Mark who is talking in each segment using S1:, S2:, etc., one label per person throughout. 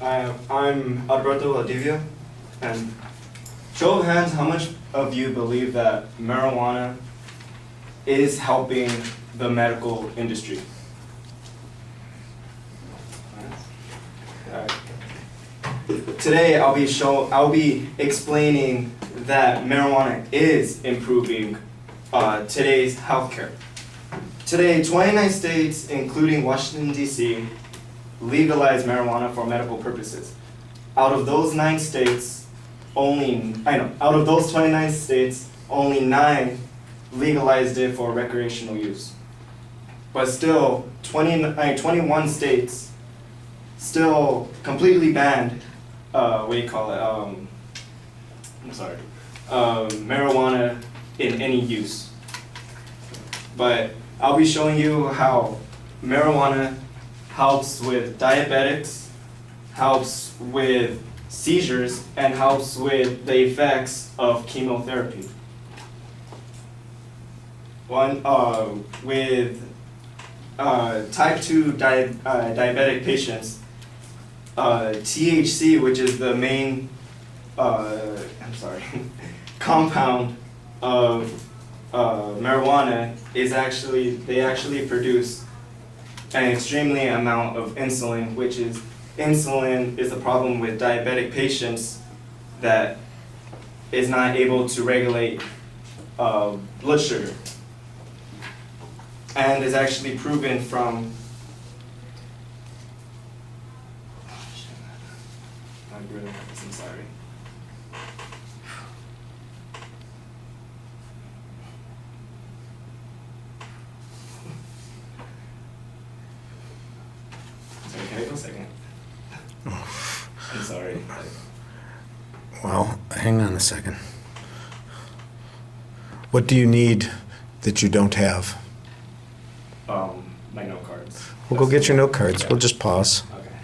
S1: I'm Alberto V and show of hands, how much of you believe that marijuana is helping the medical industry? Alright. Today I'll be explaining that marijuana is improving today's healthcare. Today, 29 states, including Washington, D.C., legalize marijuana for medical purposes. Out of those 29 states, only 9 legalized it for recreational use. But still, 21 states still completely banned, marijuana in any use. But I'll be showing you how marijuana helps with diabetics, helps with seizures, and helps with the effects of chemotherapy. With type 2 diabetic patients, THC, which is the main compound of marijuana, they actually produce an extremely amount of insulin, which is the problem with diabetic patients that is not able to regulate blood sugar, and is actually proven from I'm sorry. Can I go a second? I'm sorry.
S2: Well, hang on a second. What do you need that you don't have?
S1: My note cards.
S2: We'll go get your note cards.
S1: Okay.
S2: We'll just pause.
S1: Okay.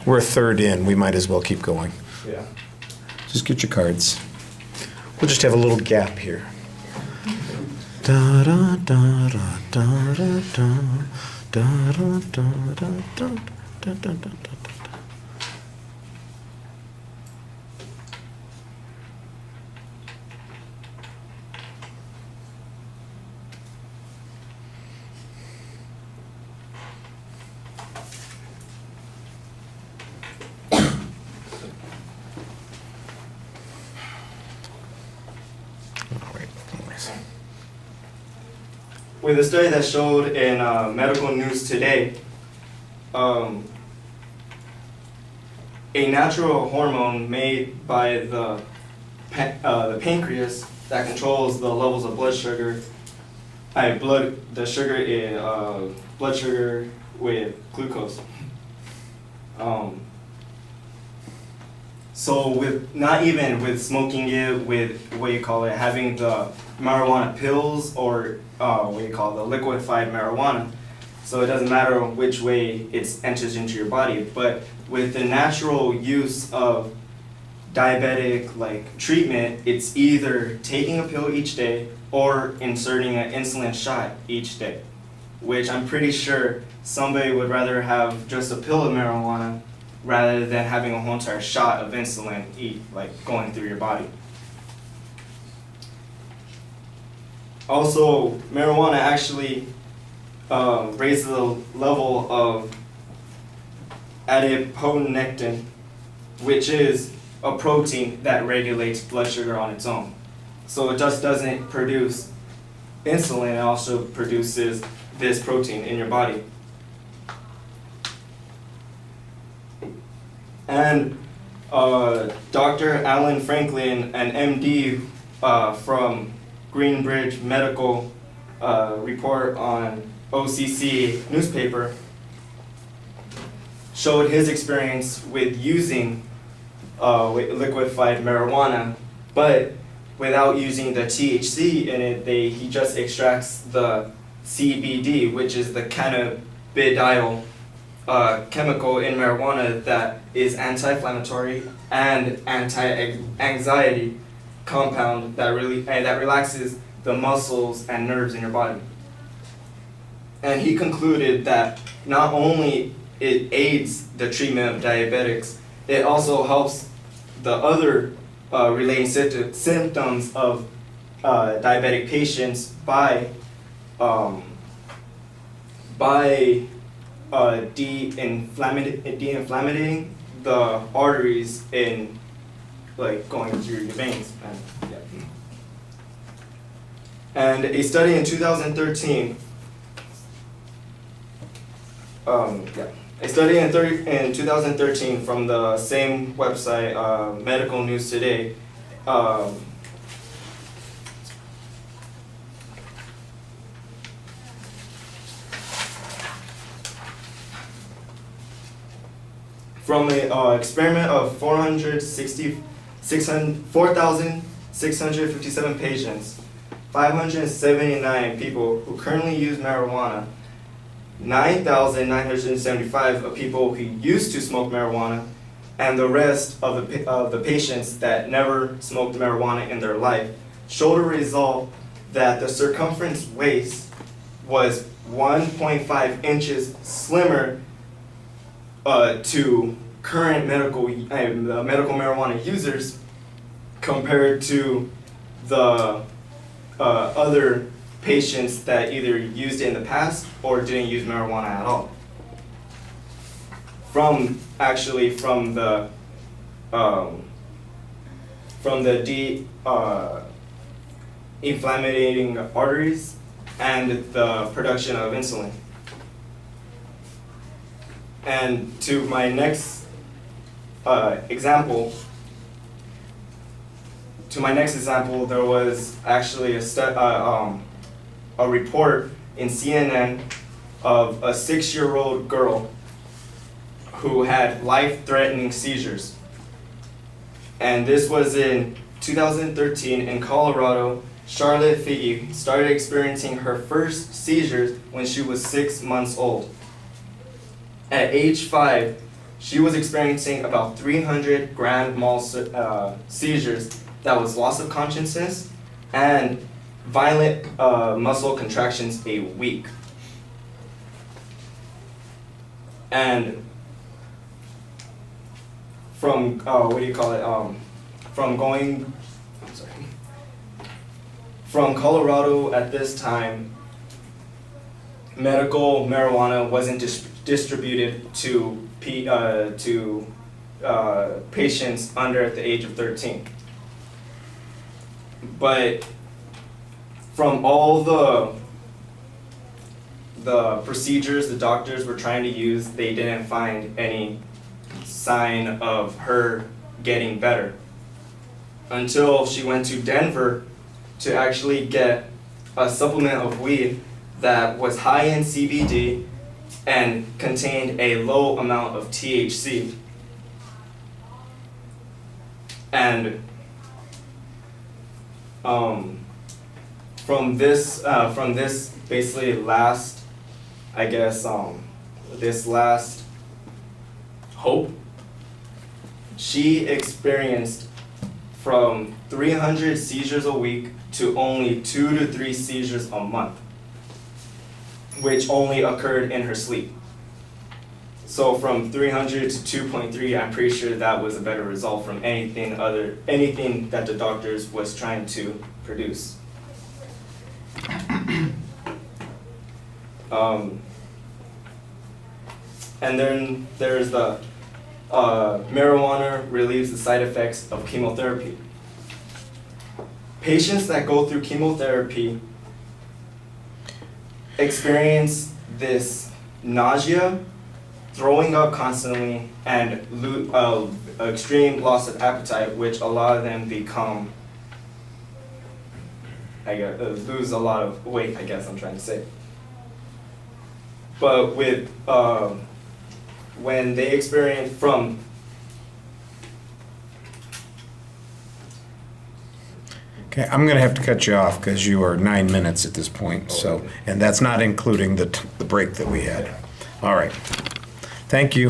S2: We're a third in. We might as well keep going.
S1: Yeah.
S2: Just get your cards. We'll just have a little gap here. Da da da da da da da da da da da da da da.
S1: With a study that showed in Medical News Today, a natural hormone made by the pancreas that controls the levels of blood sugar, blood sugar with glucose. So not even with smoking it, with having the marijuana pills or the liquefied marijuana. So it doesn't matter which way it enters into your body, but with the natural use of diabetic treatment, it's either taking a pill each day or inserting an insulin shot each day, which I'm pretty sure somebody would rather have just a pill of marijuana rather than having a whole entire shot of insulin going through your body. Also, marijuana actually raises the level of adiponectin, which is a protein that regulates blood sugar on its own. So it just doesn't produce insulin, it also produces this protein in your body. And Dr. Alan Franklin, an MD from Greenbridge Medical report on OCC newspaper, showed his experience with using liquefied marijuana, but without using the THC in it. He just extracts the CBD, which is the cannabidiol chemical in marijuana that is anti-inflammatory and anti-anxiety compound that relaxes the muscles and nerves in your body. And he concluded that not only it aids the treatment of diabetics, it also helps the other relating symptoms of diabetic patients by de-inflamming the arteries in like going through your veins. And a study in 2013, a study in 2013 from the same website, Medical News Today, from an experiment of 4,657 patients, 579 people who currently use marijuana, 9,975 people who used to smoke marijuana, and the rest of the patients that never smoked marijuana in their life, showed a result that the circumference waist was 1.5 inches slimmer to current medical marijuana users compared to the other patients that either used it in the past or didn't use marijuana at all. From the inflamming arteries and the production of insulin. And to my next example, there was actually a report in CNN of a 6-year-old girl who had life-threatening seizures. And this was in 2013 in Colorado. Charlotte Figge started experiencing her first seizures when she was 6 months old. At age 5, she was experiencing about 300 grand mal seizures that was loss of consciousness and violent muscle contractions a week. And from from Colorado at this time, medical marijuana wasn't distributed to patients under the age of 13. But from all the procedures the doctors were trying to use, they didn't find any sign of her getting better until she went to Denver to actually get a supplement of weed that was high in CBD and contained a low amount of THC. And from this basically last, I guess, this last hope, she experienced from 300 seizures a week to only 2 to 3 seizures a month, which only occurred in her sleep. So from 300 to 2.3, I'm pretty sure that was a better result from anything that the doctors was trying to produce. And then there's the marijuana relieves the side effects of chemotherapy. Patients that go through chemotherapy experience this nausea, throwing up constantly, and extreme loss of appetite, which a lot of them become, lose a lot of weight, I guess I'm trying to say. But with, when they experience from,
S2: Okay, I'm going to have to cut you off because you are 9 minutes at this point. So, and that's not including the break that we had. All right. Thank you.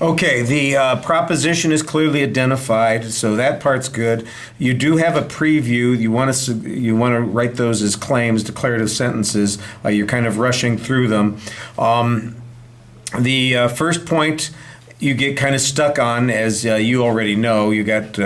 S2: Okay, the proposition is clearly identified, so that part's good. You do have a preview. You want to write those as claims, declarative sentences. You're kind of rushing through them. The first point you get kind of stuck on, as you already know. You got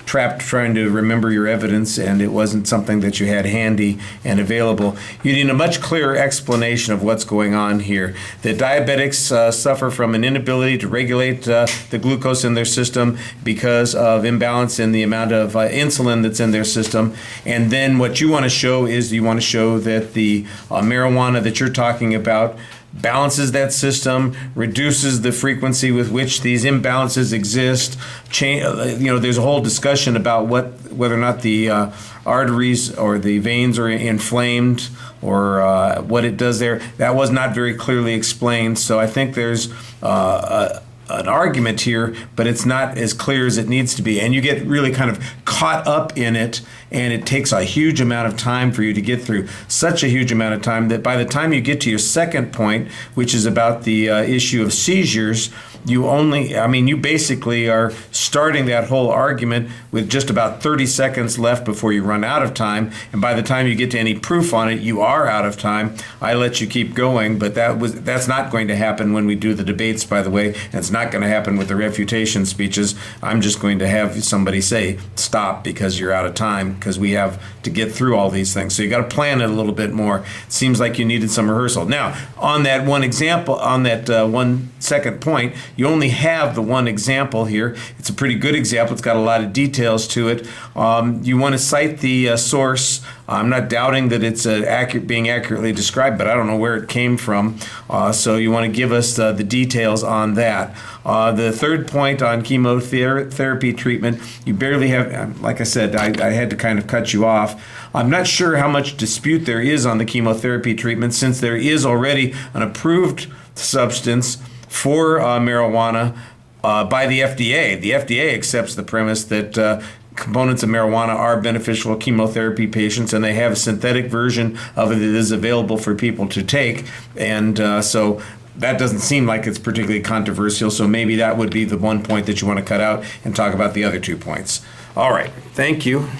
S2: trapped trying to remember your evidence, and it wasn't something that you had handy and available. You need a much clearer explanation of what's going on here. That diabetics suffer from an inability to regulate the glucose in their system because of imbalance in the amount of insulin that's in their system. And then what you want to show is you want to show that the marijuana that you're talking about balances that system, reduces the frequency with which these imbalances exist. There's a whole discussion about whether or not the arteries or the veins are inflamed or what it does there. That was not very clearly explained. So I think there's an argument here, but it's not as clear as it needs to be. And you get really kind of caught up in it, and it takes a huge amount of time for you to get through. Such a huge amount of time that by the time you get to your second point, which is about the issue of seizures, you basically are starting that whole argument with just about 30 seconds left before you run out of time. And by the time you get to any proof on it, you are out of time. I let you keep going, but that's not going to happen when we do the debates, by the way. And it's not going to happen with the refutation speeches. I'm just going to have somebody say, stop, because you're out of time, because we have to get through all these things. So you got to plan it a little bit more. It seems like you needed some rehearsal. Now, on that one example, on that 1 second point, you only have the one example here. It's a pretty good example. It's got a lot of details to it. You want to cite the source. I'm not doubting that it's being accurately described, but I don't know where it came from. So you want to give us the details on that. The third point on chemotherapy treatment, you barely have, like I said, I had to kind of cut you off. I'm not sure how much dispute there is on the chemotherapy treatment, since there is already an approved substance for marijuana by the FDA. The FDA accepts the premise that components of marijuana are beneficial to chemotherapy patients, and they have a synthetic version of it that is available for people to take. And so that doesn't seem like it's particularly controversial, so maybe that would be the one point that you want to cut out and talk about the other 2 points. All right, thank you.